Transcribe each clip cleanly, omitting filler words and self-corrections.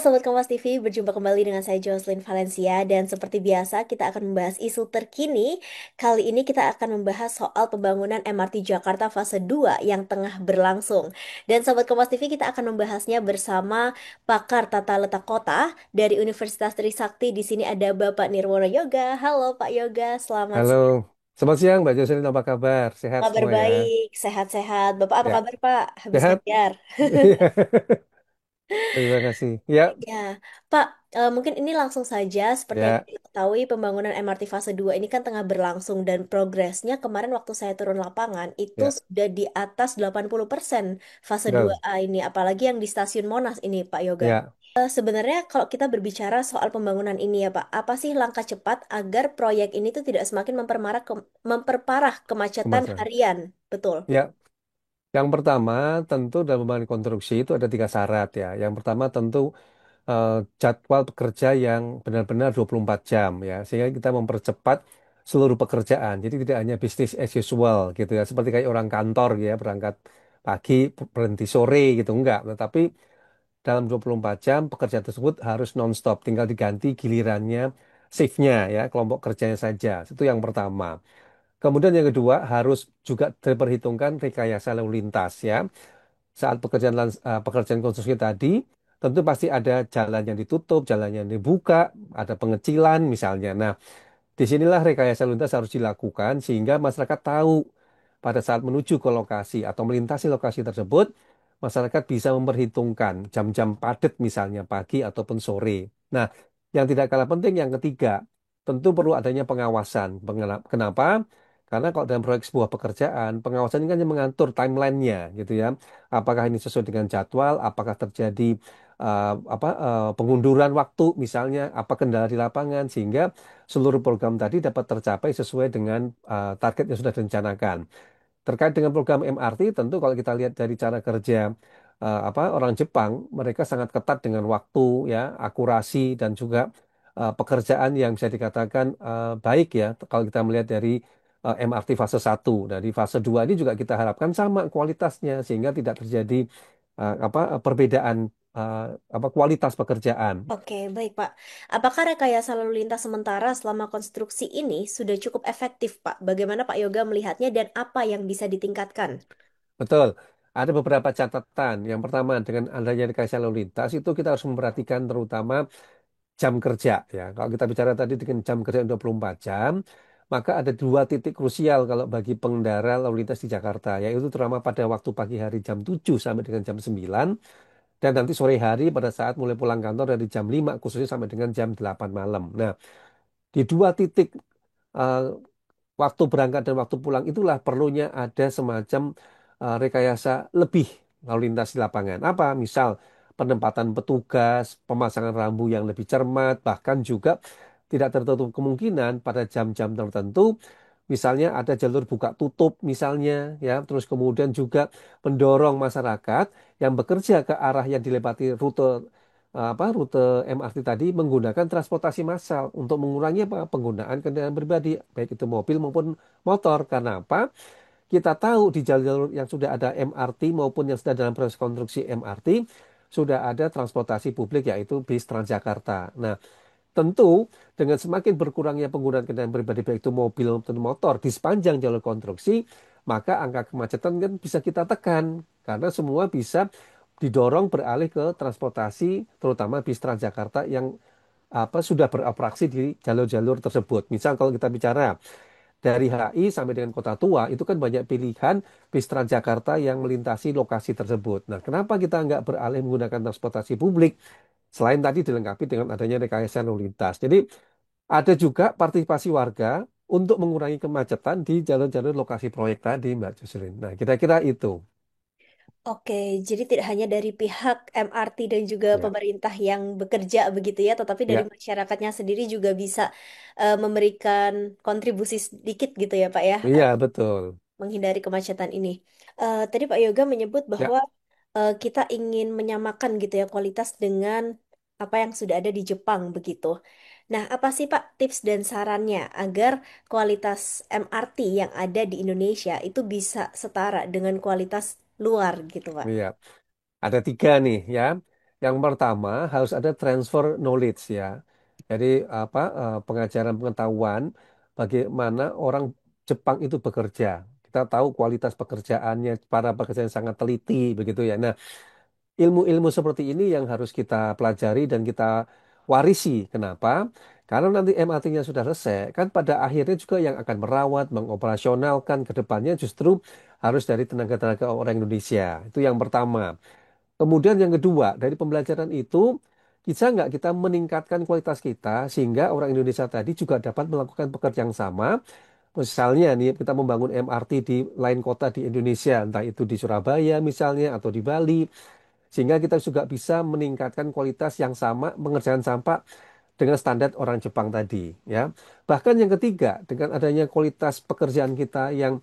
Sobat Kompas TV, berjumpa kembali dengan saya Jocelyn Valencia dan seperti biasa kita akan membahas isu terkini. Kali ini kita akan membahas soal pembangunan MRT Jakarta fase 2 yang tengah berlangsung. Dan Sobat Kompas TV kita akan membahasnya bersama pakar tata letak kota dari Universitas Trisakti. Di sini ada Bapak Nirwono Yoga. Halo Pak Yoga, selamat Halo, siang. selamat siang Mbak Jocelyn, apa kabar? Sehat Kabar semua ya? baik, sehat-sehat. Bapak apa Ya, kabar Pak? Habis sehat? ngajar. Iya, terima kasih. Ya, Ya, Pak, mungkin ini langsung saja. Seperti yang ya, kita ketahui, pembangunan MRT fase 2 ini kan tengah berlangsung dan progresnya kemarin waktu saya turun lapangan itu ya, sudah di atas 80% fase dua betul. a ini, apalagi yang di Stasiun Monas ini, Pak Yoga. Ya, Sebenarnya kalau kita berbicara soal pembangunan ini ya, Pak, apa sih langkah cepat agar proyek ini tuh tidak semakin memperparah kemacetan kemasan. harian? Betul. Ya, yang pertama tentu dalam pembangunan konstruksi itu ada tiga syarat ya. Yang pertama tentu eh, jadwal pekerja yang benar-benar 24 jam ya. Sehingga kita mempercepat seluruh pekerjaan. Jadi tidak hanya bisnis as usual gitu ya. Seperti kayak orang kantor ya, berangkat pagi, berhenti sore gitu. Enggak. Tetapi dalam 24 jam pekerjaan tersebut harus non-stop, tinggal diganti gilirannya shift-nya ya, kelompok kerjanya saja. Itu yang pertama. Kemudian yang kedua harus juga diperhitungkan rekayasa lalu lintas ya. Saat pekerjaan konstruksi tadi tentu pasti ada jalan yang ditutup, jalan yang dibuka, ada pengecilan misalnya. Nah, disinilah rekayasa lalu lintas harus dilakukan sehingga masyarakat tahu pada saat menuju ke lokasi atau melintasi lokasi tersebut, masyarakat bisa memperhitungkan jam-jam padat misalnya pagi ataupun sore. Nah, yang tidak kalah penting yang ketiga, tentu perlu adanya pengawasan. Kenapa? Karena kalau dalam proyek sebuah pekerjaan, pengawasan ini kan yang mengatur timelinenya gitu ya. Apakah ini sesuai dengan jadwal, apakah terjadi pengunduran waktu misalnya, apa kendala di lapangan sehingga seluruh program tadi dapat tercapai sesuai dengan target yang sudah direncanakan. Terkait dengan program MRT, tentu kalau kita lihat dari cara kerja orang Jepang, mereka sangat ketat dengan waktu, ya, akurasi dan juga pekerjaan yang bisa dikatakan baik ya. Kalau kita melihat dari MRT fase satu, dari fase 2 ini juga kita harapkan sama kualitasnya sehingga tidak terjadi perbedaan eh, kualitas pekerjaan. Oke, baik Pak. Apakah rekayasa lalu lintas sementara selama konstruksi ini sudah cukup efektif, Pak? Bagaimana Pak Yoga melihatnya dan apa yang bisa ditingkatkan? Betul. Ada beberapa catatan. Yang pertama, dengan adanya rekayasa lalu lintas itu kita harus memperhatikan terutama jam kerja ya. Kalau kita bicara tadi dengan jam kerja 24 jam, maka ada dua titik krusial kalau bagi pengendara lalu lintas di Jakarta, yaitu terutama pada waktu pagi hari jam 7 sampai dengan jam 9 dan nanti sore hari pada saat mulai pulang kantor dari jam 5 khususnya sampai dengan jam 8 malam. Nah, di dua titik eh, waktu berangkat dan waktu pulang itulah perlunya ada semacam rekayasa lebih lalu lintas di lapangan. Apa? Misal penempatan petugas, pemasangan rambu yang lebih cermat, bahkan juga tidak tertutup kemungkinan pada jam-jam tertentu, misalnya ada jalur buka tutup misalnya, ya, terus kemudian juga mendorong masyarakat yang bekerja ke arah yang dilewati rute MRT tadi menggunakan transportasi massal untuk mengurangi penggunaan kendaraan pribadi baik itu mobil maupun motor. Karena apa? Kita tahu di jalur yang sudah ada MRT maupun yang sudah dalam proses konstruksi MRT sudah ada transportasi publik yaitu bis Transjakarta. Nah, tentu dengan semakin berkurangnya penggunaan kendaraan pribadi baik itu mobil maupun motor di sepanjang jalur konstruksi, maka angka kemacetan kan bisa kita tekan karena semua bisa didorong beralih ke transportasi terutama bis Transjakarta yang sudah beroperasi di jalur-jalur tersebut. Misal kalau kita bicara dari HI sampai dengan Kota Tua itu kan banyak pilihan bis Transjakarta yang melintasi lokasi tersebut. Nah, kenapa kita nggak beralih menggunakan transportasi publik? Selain tadi dilengkapi dengan adanya rekayasa lalu lintas. Jadi ada juga partisipasi warga untuk mengurangi kemacetan di jalur-jalur lokasi proyek tadi, Mbak Jocelyn. Nah, kira-kira itu. Oke, jadi tidak hanya dari pihak MRT dan juga Ya, pemerintah yang bekerja begitu ya, tetapi dari ya, masyarakatnya sendiri juga bisa memberikan kontribusi sedikit gitu ya, Pak ya, iya betul. menghindari kemacetan ini. Tadi Pak Yoga menyebut Ya, bahwa kita ingin menyamakan gitu ya kualitas dengan apa yang sudah ada di Jepang begitu. Nah, apa sih Pak tips dan sarannya agar kualitas MRT yang ada di Indonesia itu bisa setara dengan kualitas luar gitu, Pak? iya. Ada tiga nih ya. Yang pertama harus ada transfer knowledge ya. Jadi apa pengajaran pengetahuan bagaimana orang Jepang itu bekerja. Kita tahu kualitas pekerjaannya, para pekerja yang sangat teliti begitu ya. Nah, ilmu-ilmu seperti ini yang harus kita pelajari dan kita warisi. Kenapa? Karena nanti MRT-nya sudah selesai, kan pada akhirnya juga yang akan merawat, mengoperasionalkan ke depannya justru harus dari tenaga-tenaga orang Indonesia. Itu yang pertama. Kemudian yang kedua, dari pembelajaran itu bisa nggak kita meningkatkan kualitas kita sehingga orang Indonesia tadi juga dapat melakukan pekerjaan yang sama. Misalnya nih kita membangun MRT di lain kota di Indonesia, entah itu di Surabaya misalnya atau di Bali, sehingga kita juga bisa meningkatkan kualitas yang sama mengerjakan sampah dengan standar orang Jepang tadi, ya. Bahkan yang ketiga, dengan adanya kualitas pekerjaan kita yang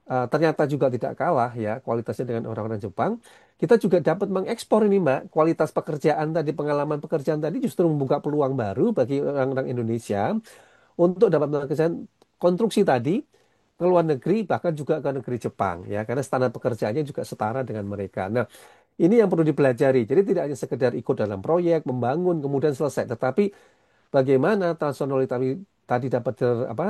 ternyata juga tidak kalah ya kualitasnya dengan orang-orang Jepang. Kita juga dapat mengekspor ini Mbak, kualitas pekerjaan tadi, pengalaman pekerjaan tadi justru membuka peluang baru bagi orang-orang Indonesia untuk dapat melakukan konstruksi tadi ke luar negeri bahkan juga ke negeri Jepang ya karena standar pekerjaannya juga setara dengan mereka. Nah, ini yang perlu dipelajari. Jadi tidak hanya sekedar ikut dalam proyek, membangun kemudian selesai, tetapi bagaimana transnasional tadi dapat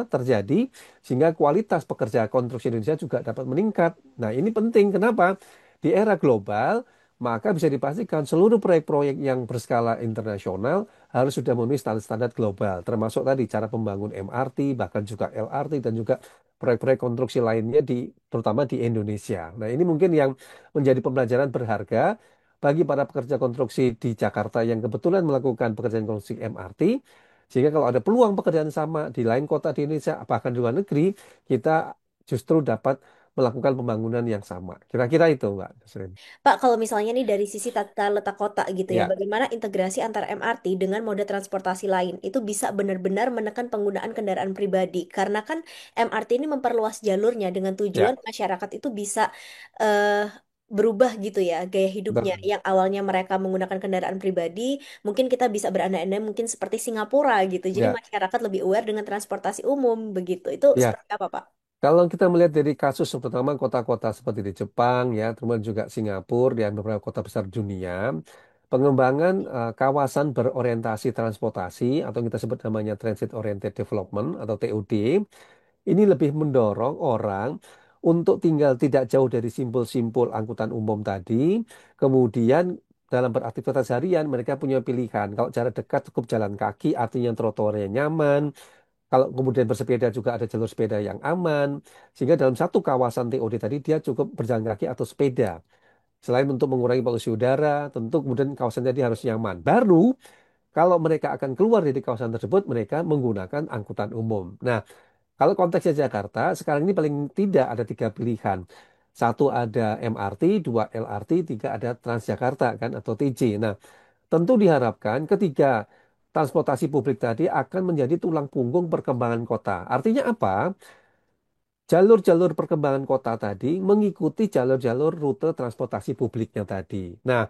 terjadi sehingga kualitas pekerja konstruksi Indonesia juga dapat meningkat. Nah, ini penting. Kenapa? Di era global, maka bisa dipastikan seluruh proyek-proyek yang berskala internasional harus sudah memenuhi standar-standar global, termasuk tadi cara pembangun MRT, bahkan juga LRT dan juga proyek-proyek konstruksi lainnya terutama di Indonesia. Nah, ini mungkin yang menjadi pembelajaran berharga bagi para pekerja konstruksi di Jakarta yang kebetulan melakukan pekerjaan konstruksi MRT, sehingga kalau ada peluang pekerjaan sama di lain kota di Indonesia, bahkan di luar negeri, kita justru dapat melakukan pembangunan yang sama. Kira-kira itu, Mbak Nasrin. Pak, kalau misalnya nih dari sisi tata letak kota gitu ya, Ya, bagaimana integrasi antara MRT dengan moda transportasi lain itu bisa benar-benar menekan penggunaan kendaraan pribadi? Karena kan MRT ini memperluas jalurnya dengan tujuan ya, masyarakat itu bisa eh, berubah gitu ya gaya hidupnya. betul. Yang awalnya mereka menggunakan kendaraan pribadi, mungkin kita bisa berandai-andai mungkin seperti Singapura gitu. Jadi Ya, masyarakat lebih aware dengan transportasi umum begitu. Itu ya. seperti apa, Pak? Kalau kita melihat dari kasus terutama kota-kota seperti di Jepang ya, terus juga Singapura dan beberapa kota besar dunia, pengembangan kawasan berorientasi transportasi atau kita sebut namanya Transit Oriented Development atau TOD, ini lebih mendorong orang untuk tinggal tidak jauh dari simpul-simpul angkutan umum tadi, kemudian dalam beraktivitas harian mereka punya pilihan. Kalau jarak dekat cukup jalan kaki, artinya trotoarnya nyaman. Kalau kemudian bersepeda juga ada jalur sepeda yang aman, sehingga dalam satu kawasan TOD tadi dia cukup berjalan kaki atau sepeda. Selain untuk mengurangi polusi udara, tentu kemudian kawasan tadi harus nyaman. Baru kalau mereka akan keluar dari kawasan tersebut, mereka menggunakan angkutan umum. Nah, kalau konteksnya Jakarta, sekarang ini paling tidak ada tiga pilihan. Satu ada MRT, dua LRT, tiga ada Transjakarta kan atau TJ. Nah, tentu diharapkan ketiga transportasi publik tadi akan menjadi tulang punggung perkembangan kota. Artinya apa? Jalur-jalur perkembangan kota tadi mengikuti jalur-jalur rute transportasi publiknya tadi. Nah,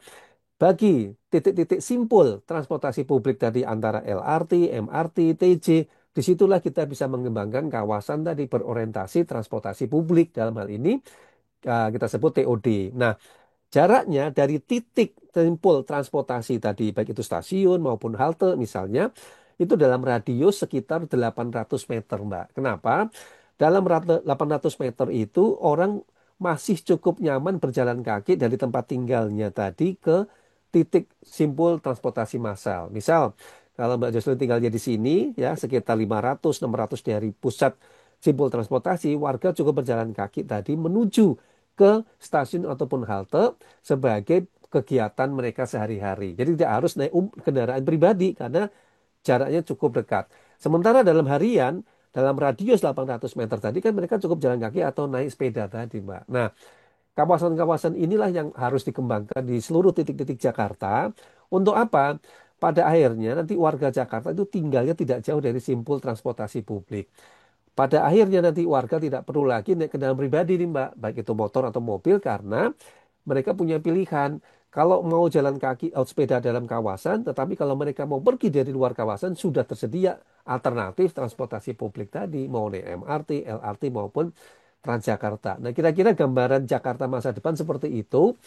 bagi titik-titik simpul transportasi publik tadi antara LRT, MRT, TJ, disitulah kita bisa mengembangkan kawasan tadi berorientasi transportasi publik dalam hal ini kita sebut TOD. Nah, jaraknya dari titik simpul transportasi tadi, baik itu stasiun maupun halte misalnya, itu dalam radius sekitar 800 meter, Mbak. Kenapa? Dalam 800 meter itu orang masih cukup nyaman berjalan kaki dari tempat tinggalnya tadi ke titik simpul transportasi massal. Misal, kalau Mbak Jocelyn tinggalnya di sini, ya sekitar 500-600 dari pusat simpul transportasi, warga cukup berjalan kaki tadi menuju ke stasiun ataupun halte sebagai kegiatan mereka sehari-hari. Jadi tidak harus naik kendaraan pribadi karena jaraknya cukup dekat. Sementara dalam harian, dalam radius 800 meter tadi kan mereka cukup jalan kaki atau naik sepeda tadi, Mbak. Nah, kawasan-kawasan inilah yang harus dikembangkan di seluruh titik-titik Jakarta. Untuk apa? Pada akhirnya nanti warga Jakarta itu tinggalnya tidak jauh dari simpul transportasi publik. Pada akhirnya nanti warga tidak perlu lagi naik kendaraan pribadi nih Mbak, baik itu motor atau mobil karena mereka punya pilihan. Kalau mau jalan kaki atau sepeda dalam kawasan, tetapi kalau mereka mau pergi dari luar kawasan sudah tersedia alternatif transportasi publik tadi, mau naik MRT, LRT maupun Transjakarta. Nah, kira-kira gambaran Jakarta masa depan seperti itu.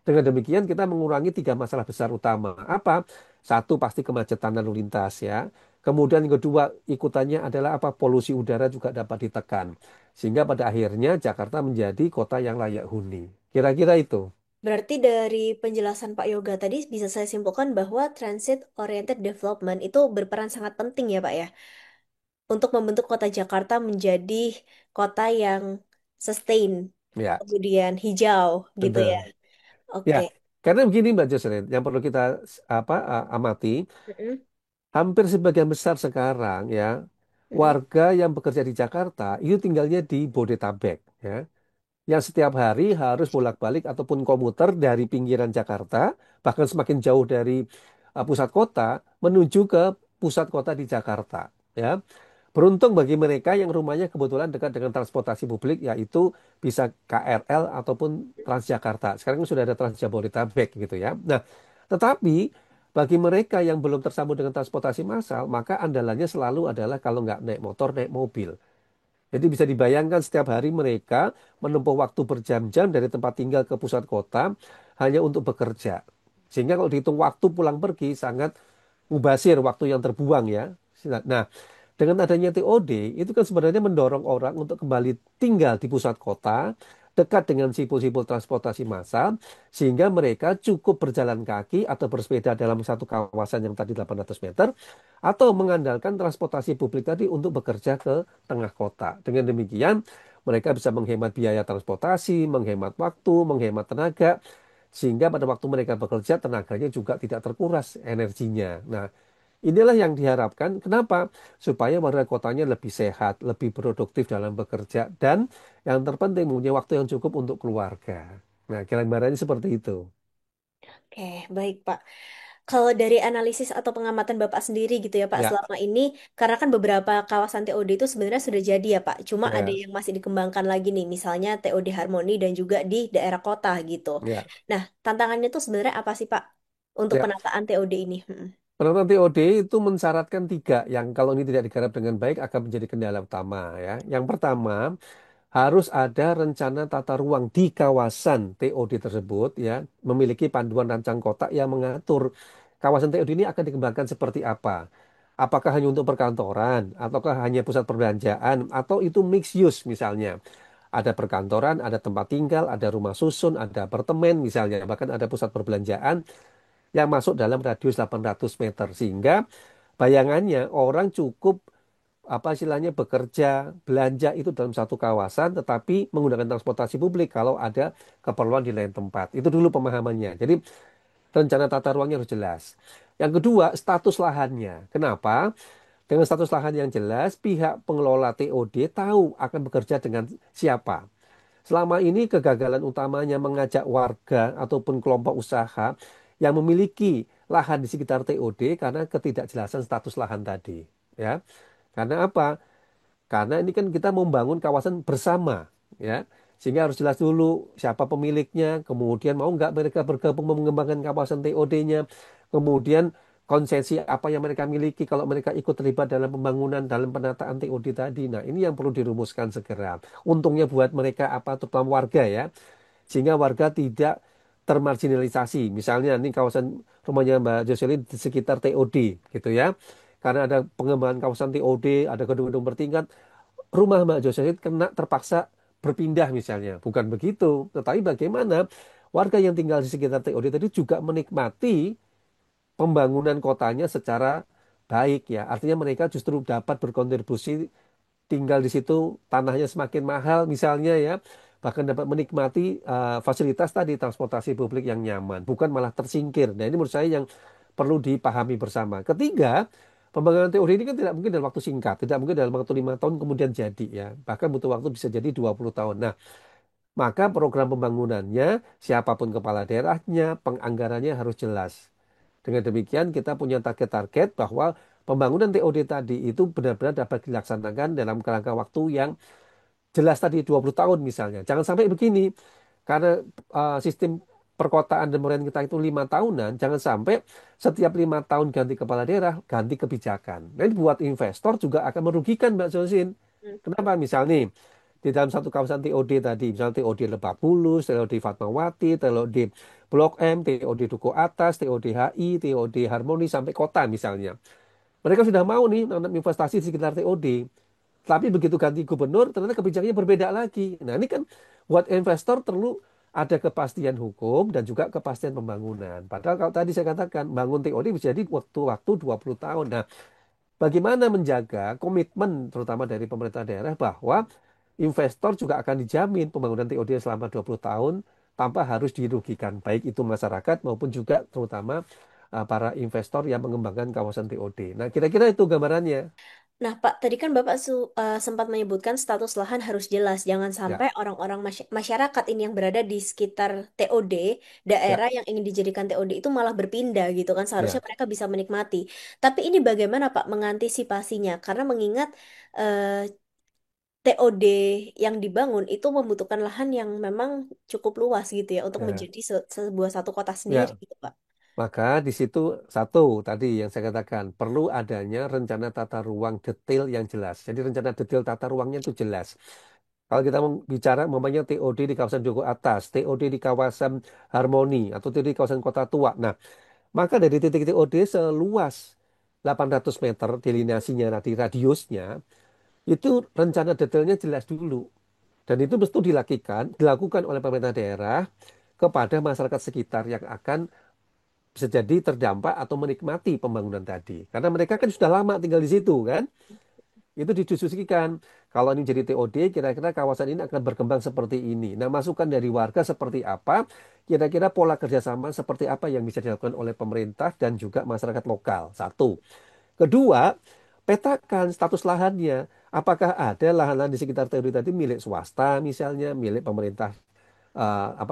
Dengan demikian kita mengurangi tiga masalah besar utama. Apa? Satu pasti kemacetan lalu lintas ya. Kemudian yang kedua ikutannya adalah apa? Polusi udara juga dapat ditekan. Sehingga pada akhirnya Jakarta menjadi kota yang layak huni. Kira-kira itu. Berarti dari penjelasan Pak Yoga tadi bisa saya simpulkan bahwa transit oriented development itu berperan sangat penting ya Pak ya, untuk membentuk kota Jakarta menjadi kota yang sustain, Ya, kemudian hijau gitu ya. benar. Ya, Oke. karena begini Mbak Jocelyn, yang perlu kita amati, Mm-mm. hampir sebagian besar sekarang ya Mm-mm. warga yang bekerja di Jakarta itu tinggalnya di Bodetabek ya. Yang setiap hari harus bolak-balik ataupun komuter dari pinggiran Jakarta, bahkan semakin jauh dari pusat kota menuju ke pusat kota di Jakarta. Ya, beruntung bagi mereka yang rumahnya kebetulan dekat dengan transportasi publik, yaitu bisa KRL ataupun Transjakarta. Sekarang kan sudah ada Transjabodetabek gitu ya. Nah, tetapi bagi mereka yang belum tersambung dengan transportasi massal, maka andalannya selalu adalah kalau nggak naik motor, naik mobil. Jadi bisa dibayangkan setiap hari mereka menempuh waktu berjam-jam dari tempat tinggal ke pusat kota hanya untuk bekerja. Sehingga kalau dihitung waktu pulang pergi sangat mubazir waktu yang terbuang ya. Nah, dengan adanya TOD itu kan sebenarnya mendorong orang untuk kembali tinggal di pusat kota, dekat dengan simpul-simpul transportasi massal, sehingga mereka cukup berjalan kaki atau bersepeda dalam satu kawasan yang tadi 800 meter, atau mengandalkan transportasi publik tadi untuk bekerja ke tengah kota. Dengan demikian, mereka bisa menghemat biaya transportasi, menghemat waktu, menghemat tenaga, sehingga pada waktu mereka bekerja tenaganya juga tidak terkuras energinya. Nah, inilah yang diharapkan. Kenapa? Supaya warga kotanya lebih sehat, lebih produktif dalam bekerja, dan yang terpenting mempunyai waktu yang cukup untuk keluarga. Nah, kira-kira seperti itu. Oke, baik Pak. Kalau dari analisis atau pengamatan Bapak sendiri gitu ya Pak, Ya, selama ini, karena kan beberapa kawasan TOD itu sebenarnya sudah jadi ya Pak, cuma ada ya, yang masih dikembangkan lagi nih, misalnya TOD Harmoni dan juga di daerah kota gitu. ya, Nah, tantangannya itu sebenarnya apa sih Pak untuk ya. penataan TOD ini? Penerapan TOD itu mensyaratkan tiga yang kalau ini tidak digarap dengan baik akan menjadi kendala utama ya. Yang pertama, harus ada rencana tata ruang di kawasan TOD tersebut ya, memiliki panduan rancang kota yang mengatur kawasan TOD ini akan dikembangkan seperti apa. Apakah hanya untuk perkantoran, ataukah hanya pusat perbelanjaan, atau itu mixed use misalnya. Ada perkantoran, ada tempat tinggal, ada rumah susun, ada apartemen misalnya, bahkan ada pusat perbelanjaan yang masuk dalam radius 800 meter. Sehingga bayangannya orang cukup apa istilahnya bekerja, belanja itu dalam satu kawasan tetapi menggunakan transportasi publik kalau ada keperluan di lain tempat. Itu dulu pemahamannya. Jadi rencana tata ruangnya harus jelas. Yang kedua, status lahannya. Kenapa? Dengan status lahan yang jelas, pihak pengelola TOD tahu akan bekerja dengan siapa. Selama ini kegagalan utamanya mengajak warga ataupun kelompok usaha yang memiliki lahan di sekitar TOD karena ketidakjelasan status lahan tadi. Ya, karena apa? Karena ini kan kita membangun kawasan bersama, ya. Sehingga harus jelas dulu siapa pemiliknya, kemudian mau nggak mereka bergabung mengembangkan kawasan TOD-nya, kemudian konsesi apa yang mereka miliki kalau mereka ikut terlibat dalam pembangunan, dalam penataan TOD tadi. Nah, ini yang perlu dirumuskan segera. Untungnya buat mereka apa, terutama warga ya, sehingga warga tidak termarginalisasi. Misalnya ini kawasan rumahnya Mbak Jocelyn di sekitar TOD gitu ya. Karena ada pengembangan kawasan TOD, ada gedung-gedung bertingkat, rumah Mbak Jocelyn kena terpaksa berpindah misalnya. Bukan begitu, tetapi bagaimana warga yang tinggal di sekitar TOD tadi juga menikmati pembangunan kotanya secara baik ya. Artinya mereka justru dapat berkontribusi tinggal di situ tanahnya semakin mahal misalnya ya, bahkan dapat menikmati fasilitas tadi transportasi publik yang nyaman, bukan malah tersingkir. Nah ini menurut saya yang perlu dipahami bersama. Ketiga, pembangunan teori ini kan tidak mungkin dalam waktu singkat, tidak mungkin dalam waktu 5 tahun kemudian jadi ya, bahkan butuh waktu bisa jadi 20 tahun. Nah, maka program pembangunannya, siapapun kepala daerahnya, penganggarannya harus jelas. Dengan demikian kita punya target-target bahwa pembangunan TOD tadi itu benar-benar dapat dilaksanakan dalam kerangka waktu yang jelas tadi 20 tahun misalnya. Jangan sampai begini, karena sistem perkotaan dan pemerintahan kita itu 5 tahunan, jangan sampai setiap 5 tahun ganti kepala daerah, ganti kebijakan. Nah, ini buat investor juga akan merugikan Mbak Zosin. Kenapa? Misal nih, di dalam satu kawasan TOD tadi, misalnya TOD Lebak Bulus, TOD Fatmawati, TOD Blok M, TOD Duku Atas, TOD HI, TOD Harmoni sampai kota misalnya. Mereka sudah mau nih nanam investasi di sekitar TOD. Tapi begitu ganti gubernur, ternyata kebijakannya berbeda lagi. Nah, ini kan buat investor perlu ada kepastian hukum dan juga kepastian pembangunan. Padahal kalau tadi saya katakan, bangun TOD bisa jadi waktu-waktu 20 tahun. Nah, bagaimana menjaga komitmen terutama dari pemerintah daerah bahwa investor juga akan dijamin pembangunan TOD selama 20 tahun tanpa harus dirugikan, baik itu masyarakat maupun juga terutama para investor yang mengembangkan kawasan TOD. Nah, kira-kira itu gambarannya. Nah, Pak, tadi kan Bapak sempat menyebutkan status lahan harus jelas. Jangan Ya, sampai orang-orang masyarakat ini yang berada di sekitar TOD, ya, daerah yang ingin dijadikan TOD itu malah berpindah gitu kan. Seharusnya ya, mereka bisa menikmati. Tapi ini bagaimana Pak mengantisipasinya? Karena mengingat TOD yang dibangun itu membutuhkan lahan yang memang cukup luas gitu ya untuk ya. menjadi sebuah satu kota sendiri Ya, gitu, Pak. maka di situ satu tadi yang saya katakan perlu adanya rencana tata ruang detail yang jelas. Jadi rencana detail tata ruangnya itu jelas. Kalau kita bicara umpamanya TOD di kawasan Duku Atas, TOD di kawasan Harmoni, atau TOD di kawasan Kota Tua. Nah, maka dari titik TOD seluas 800 meter delineasinya nanti radiusnya, itu rencana detailnya jelas dulu. Dan itu mesti dilakukan oleh pemerintah daerah kepada masyarakat sekitar yang akan bisa jadi terdampak atau menikmati pembangunan tadi. Karena mereka kan sudah lama tinggal di situ kan. Itu didiskusikan. Kalau ini jadi TOD, kira-kira kawasan ini akan berkembang seperti ini. Nah, masukan dari warga seperti apa? Kira-kira pola kerjasama seperti apa yang bisa dilakukan oleh pemerintah dan juga masyarakat lokal. Satu. Kedua, petakan status lahannya. Apakah ada lahan-lahan di sekitar TOD tadi milik swasta misalnya, milik pemerintah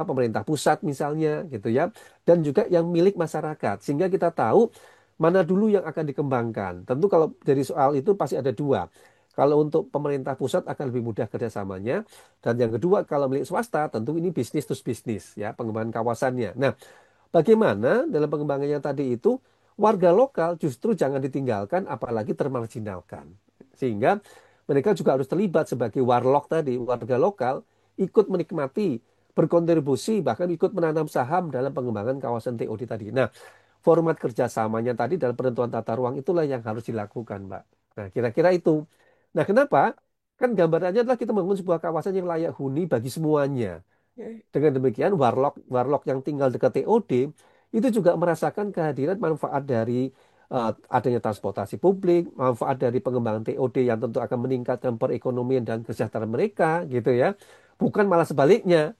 pemerintah pusat misalnya gitu ya, dan juga yang milik masyarakat sehingga kita tahu mana dulu yang akan dikembangkan. Tentu kalau dari soal itu pasti ada dua. Kalau untuk pemerintah pusat akan lebih mudah kerjasamanya, dan yang kedua kalau milik swasta tentu ini bisnis terus bisnis ya pengembangan kawasannya. Nah, bagaimana dalam pengembangannya tadi itu warga lokal justru jangan ditinggalkan apalagi termarginalkan. Sehingga mereka juga harus terlibat sebagai warlock tadi, warga lokal ikut menikmati, berkontribusi, bahkan ikut menanam saham dalam pengembangan kawasan TOD tadi. Nah, format kerjasamanya tadi dalam penentuan tata ruang itulah yang harus dilakukan, Mbak. Nah, kira-kira itu. Nah, kenapa? Kan gambarannya adalah kita membangun sebuah kawasan yang layak huni bagi semuanya. Hmm. Dengan demikian, warlock yang tinggal dekat TOD itu juga merasakan kehadiran manfaat dari adanya transportasi publik, manfaat dari pengembangan TOD yang tentu akan meningkatkan perekonomian dan kesejahteraan mereka, gitu ya. Bukan malah sebaliknya,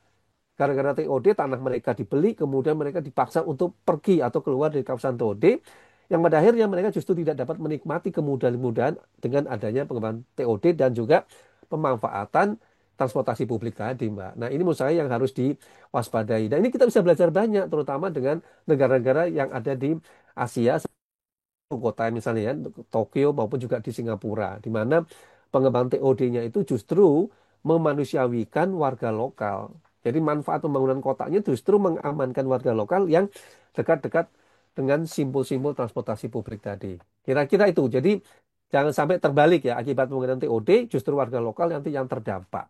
gara-gara TOD tanah mereka dibeli, kemudian mereka dipaksa untuk pergi atau keluar dari kawasan TOD, yang pada akhirnya mereka justru tidak dapat menikmati kemudahan-kemudahan dengan adanya pengembangan TOD dan juga pemanfaatan transportasi publik tadi, Mbak. Nah, ini menurut saya yang harus diwaspadai. Dan ini kita bisa belajar banyak, terutama dengan negara-negara yang ada di Asia, kota misalnya ya, Tokyo maupun juga di Singapura, di mana pengembangan TOD-nya itu justru memanusiawikan warga lokal. Jadi manfaat pembangunan kotanya justru mengamankan warga lokal yang dekat-dekat dengan simpul-simpul transportasi publik tadi. Kira-kira itu. Jadi jangan sampai terbalik ya, akibat pembangunan TOD justru warga lokal nanti yang terdampak.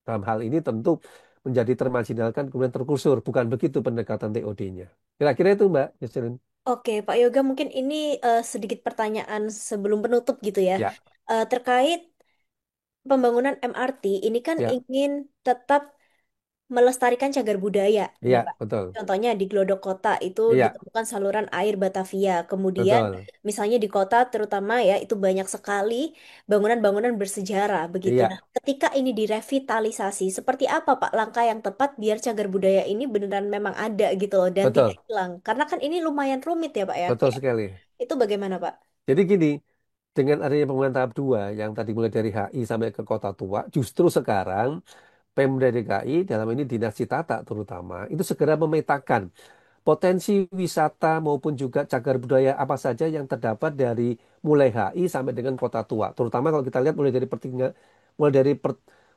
Dalam hal ini tentu menjadi termarginalkan kemudian terkusur. Bukan begitu pendekatan TOD-nya. Kira-kira itu Mbak Yusrin. Oke, Pak Yoga, mungkin ini sedikit pertanyaan sebelum penutup gitu ya. Ya, Terkait pembangunan MRT, ini kan ya, ingin tetap melestarikan cagar budaya nih, iya, Pak. betul. Contohnya di Glodok Kota itu Iya, ditemukan saluran air Batavia. Kemudian betul. misalnya di kota terutama ya itu banyak sekali bangunan-bangunan bersejarah begitu. Iya, Nah, ketika ini direvitalisasi, seperti apa Pak langkah yang tepat biar cagar budaya ini beneran memang ada gitu loh dan tidak betul. hilang? Karena kan ini lumayan rumit ya Pak ya. Betul Kayak sekali. itu bagaimana Pak? Jadi gini, dengan adanya pembangunan tahap 2 yang tadi mulai dari HI sampai ke Kota Tua, justru sekarang Pemda DKI dalam ini Dinas Citata terutama itu segera memetakan potensi wisata maupun juga cagar budaya apa saja yang terdapat dari mulai HI sampai dengan Kota Tua. Terutama kalau kita lihat mulai dari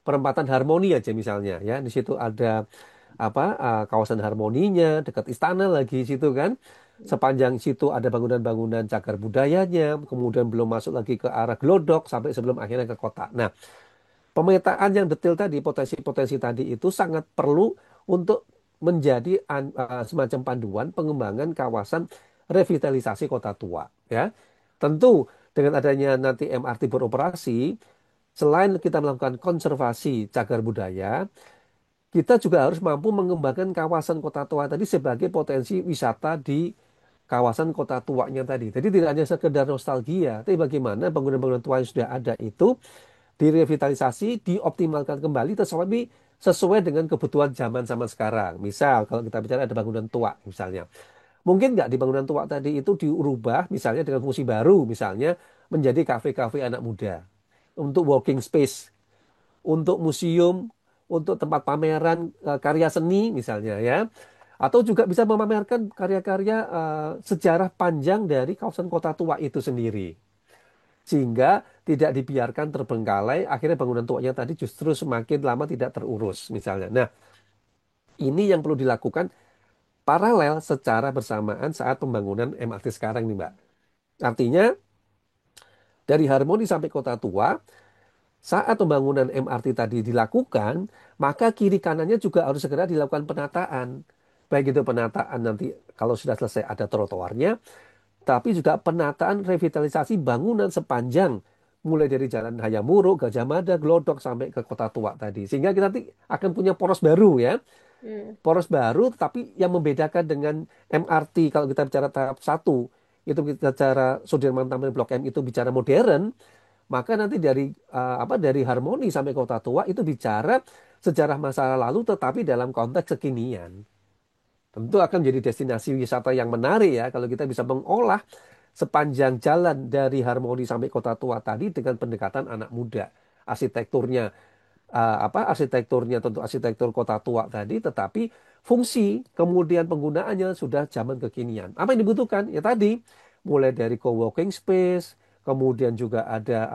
perempatan Harmoni aja misalnya ya. Di situ ada kawasan Harmoninya dekat istana lagi situ kan. Sepanjang situ ada bangunan-bangunan cagar budayanya, kemudian belum masuk lagi ke arah Glodok sampai sebelum akhirnya ke kota. Nah, pemetaan yang detail tadi, potensi-potensi tadi itu sangat perlu untuk menjadi semacam panduan pengembangan kawasan revitalisasi kota tua. Ya, tentu dengan adanya nanti MRT beroperasi, selain kita melakukan konservasi cagar budaya, kita juga harus mampu mengembangkan kawasan kota tua tadi sebagai potensi wisata di kawasan kota tuanya tadi. Jadi tidak hanya sekedar nostalgia, tapi bagaimana bangunan-bangunan tua yang sudah ada itu direvitalisasi, dioptimalkan kembali, tetapi sesuai dengan kebutuhan zaman zaman sekarang. Misal kalau kita bicara ada bangunan tua misalnya, mungkin nggak di bangunan tua tadi itu diubah misalnya dengan fungsi baru, misalnya menjadi kafe-kafe anak muda, untuk walking space, untuk museum, untuk tempat pameran karya seni misalnya ya. Atau juga bisa memamerkan karya-karya sejarah panjang dari kawasan kota tua itu sendiri. Sehingga tidak dibiarkan terbengkalai, akhirnya bangunan tuanya tadi justru semakin lama tidak terurus misalnya. Nah, ini yang perlu dilakukan paralel secara bersamaan saat pembangunan MRT sekarang nih Mbak. Artinya dari Harmoni sampai Kota Tua, saat pembangunan MRT tadi dilakukan, maka kiri kanannya juga harus segera dilakukan penataan. Baik itu penataan nanti kalau sudah selesai ada trotoarnya, tapi juga penataan revitalisasi bangunan sepanjang mulai dari Jalan Hayamuruk, Gajah Mada, Glodok sampai ke Kota Tua tadi. Sehingga kita nanti akan punya poros baru ya. Hmm. Poros baru tapi yang membedakan dengan MRT kalau kita bicara tahap satu itu kita bicara Sudirman Tamrin Blok M itu bicara modern, maka nanti dari dari Harmoni sampai Kota Tua itu bicara sejarah masa lalu tetapi dalam konteks kekinian. Tentu akan menjadi destinasi wisata yang menarik ya kalau kita bisa mengolah sepanjang jalan dari Harmoni sampai Kota Tua tadi dengan pendekatan anak muda. Arsitekturnya arsitekturnya tentu arsitektur Kota Tua tadi, tetapi fungsi kemudian penggunaannya sudah zaman kekinian. Apa yang dibutuhkan? Ya tadi mulai dari co-working space, kemudian juga ada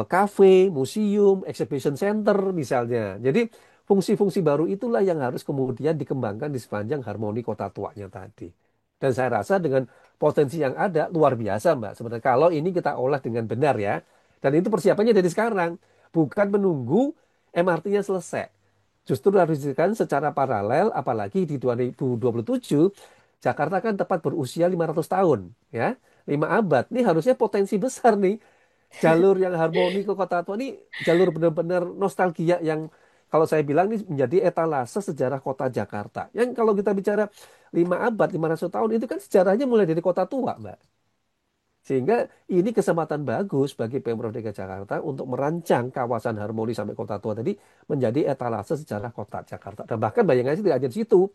cafe, museum, exhibition center misalnya. Jadi fungsi-fungsi baru itulah yang harus kemudian dikembangkan di sepanjang Harmoni Kota Tuanya tadi. Dan saya rasa dengan potensi yang ada luar biasa Mbak. Sebenarnya kalau ini kita olah dengan benar ya. Dan itu persiapannya dari sekarang. Bukan menunggu MRT-nya selesai. Justru harus dilakukan secara paralel, apalagi di 2027, Jakarta kan tepat berusia 500 tahun. Ya, 5 abad. Ini harusnya potensi besar nih. Jalur yang harmoni ke Kota Tua ini jalur benar-benar nostalgia yang kalau saya bilang ini menjadi etalase sejarah kota Jakarta. Yang kalau kita bicara 5 abad, 500 tahun itu kan sejarahnya mulai dari Kota Tua, Mbak. Sehingga ini kesempatan bagus bagi Pemprov DKI Jakarta untuk merancang kawasan harmoni sampai Kota Tua tadi menjadi etalase sejarah kota Jakarta. Dan bahkan bayangannya tidak hanya di situ.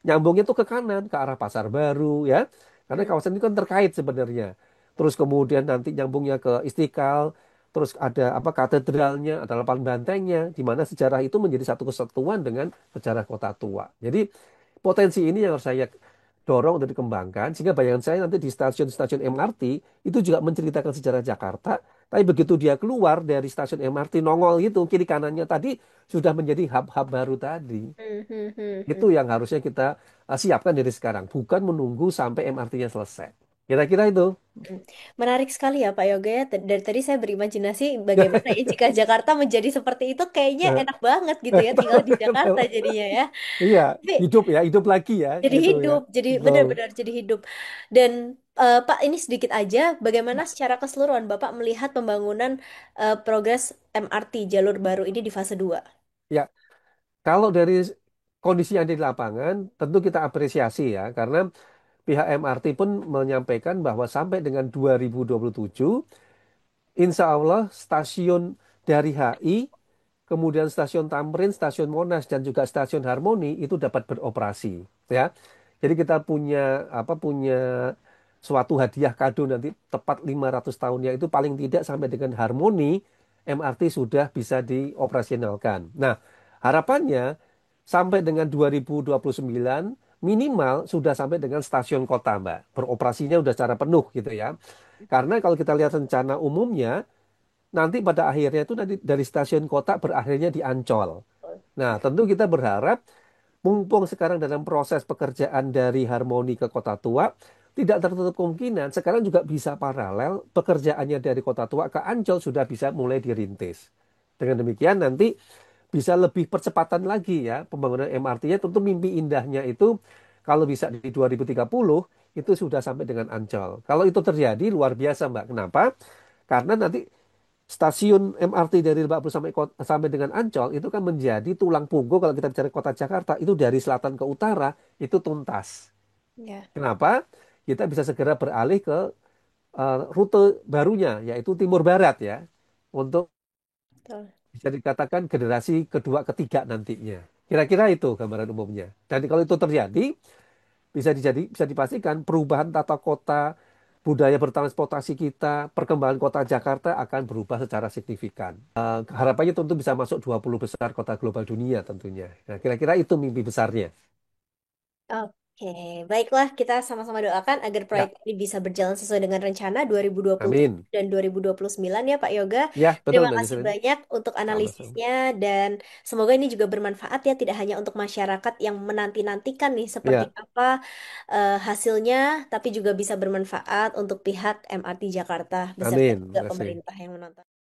Nyambungnya tuh ke kanan, ke arah Pasar Baru ya. Karena Hmm. kawasan ini kan terkait sebenarnya. Terus kemudian nanti nyambungnya ke Istiqlal, terus ada katedralnya, ada lapangan bantengnya, di mana sejarah itu menjadi satu kesatuan dengan sejarah Kota Tua. Jadi potensi ini yang harus saya dorong untuk dikembangkan sehingga bayangan saya nanti di stasiun-stasiun MRT itu juga menceritakan sejarah Jakarta, tapi begitu dia keluar dari stasiun MRT nongol gitu kiri kanannya tadi sudah menjadi hub-hub baru tadi. Hmm, hmm, hmm, Itu hmm. yang harusnya kita siapkan dari sekarang, bukan menunggu sampai MRT-nya selesai. Kira-kira itu. Hmm. Menarik sekali ya Pak Yoga ya. Dari tadi saya berimajinasi bagaimana ya jika Jakarta menjadi seperti itu, kayaknya enak banget gitu ya tinggal di Jakarta jadinya ya. Iya, Tapi hidup lagi ya, jadi gitu ya. hidup, jadi Betul. benar-benar jadi hidup. Dan Pak, ini sedikit aja, bagaimana secara keseluruhan Bapak melihat pembangunan progres MRT jalur baru ini di fase 2? Ya, kalau dari kondisi yang ada di lapangan, tentu kita apresiasi ya, karena pihak MRT pun menyampaikan bahwa sampai dengan 2027, insya Allah stasiun dari HI, kemudian stasiun Tamrin, stasiun Monas, dan juga stasiun Harmoni itu dapat beroperasi. Ya, jadi kita punya suatu hadiah kado nanti tepat 500 tahunnya itu paling tidak sampai dengan Harmoni MRT sudah bisa dioperasionalkan. Nah, harapannya sampai dengan 2029 minimal sudah sampai dengan stasiun kota, Mbak. Beroperasinya sudah secara penuh gitu ya. Karena kalau kita lihat rencana umumnya, nanti pada akhirnya itu nanti dari stasiun kota berakhirnya di Ancol. Nah, tentu kita berharap mumpung sekarang dalam proses pekerjaan dari Harmoni ke Kota Tua, tidak tertutup kemungkinan sekarang juga bisa paralel pekerjaannya dari Kota Tua ke Ancol sudah bisa mulai dirintis. Dengan demikian nanti bisa lebih percepatan lagi ya pembangunan MRT-nya. Tentu mimpi indahnya itu kalau bisa di 2030 itu sudah sampai dengan Ancol. Kalau itu terjadi luar biasa Mbak. Kenapa? Karena nanti stasiun MRT dari Lebak Bulus sampai dengan Ancol itu kan menjadi tulang punggung kalau kita bicara kota Jakarta itu dari selatan ke utara itu tuntas. Ya, Kenapa? Kita bisa segera beralih ke rute barunya yaitu timur barat ya untuk betul. bisa dikatakan generasi kedua ketiga nantinya. Kira-kira itu gambaran umumnya. Dan kalau itu terjadi bisa dipastikan perubahan tata kota, budaya bertransportasi kita, perkembangan kota Jakarta akan berubah secara signifikan. Harapannya tentu bisa masuk 20 besar kota global dunia tentunya. Nah, kira-kira itu mimpi besarnya. Oke, baiklah kita sama-sama doakan agar proyek Ya, ini bisa berjalan sesuai dengan rencana 2020 amin. dan 2029 ya Pak Yoga. Ya, betul Terima Mbak kasih Yusrin. banyak untuk Sama-sama. analisisnya dan semoga ini juga bermanfaat ya tidak hanya untuk masyarakat yang menanti-nantikan nih seperti Ya, apa hasilnya, tapi juga bisa bermanfaat untuk pihak MRT Jakarta beserta amin. juga Terima kasih. pemerintah yang menonton.